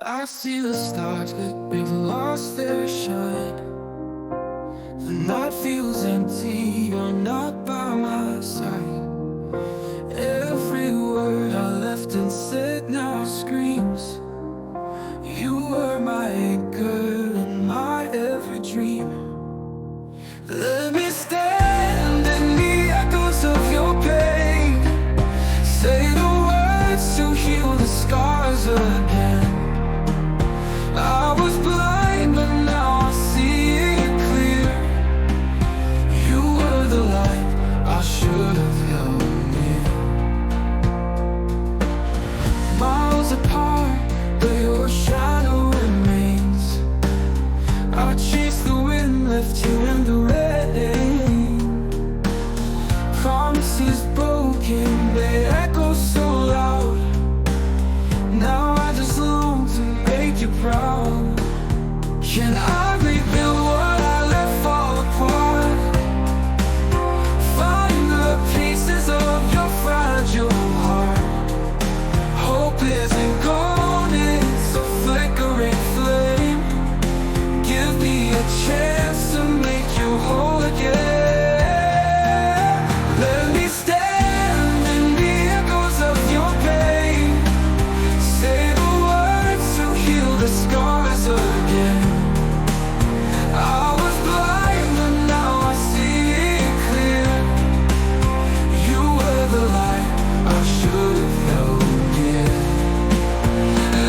I see the stars, but they've lost their shine. The night feels empty, you're not by my side. Every word I left unsaid now screams. You were my anchor in my every dream. Let me stand in the echoes of your pain. Say the words to heal the scars again. I was blind, but now I see it clear. You were the light I should have held near. Miles apart, but your shadow remains. I chased the wind, left you in the rain. Promises broken, they echo so loud. Now I just long to make you proud. Can I rebuild what I let fall apart? Find the pieces of your fragile heart. Hope isn't gone, it's a flickering flame. Give me a chance to make you whole again. Let me stand in the echoes of your pain. Say the words to heal the scars again. I was blind, but now I see it clear. You were the light I should have held near.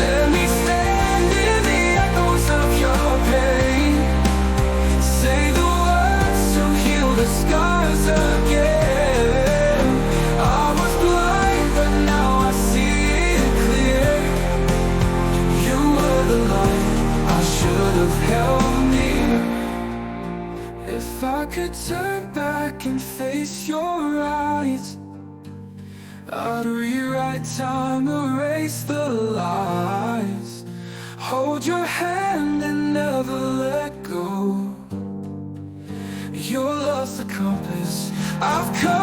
Let me stand in the echoes of your pain. Say the words to heal the scars again. I was blind, but now I see it clear. You were the light I should have held near. If I could turn back and face your eyes, I'd rewrite time, erase the lies. Hold your hand and never let go. Your love's the compass I've come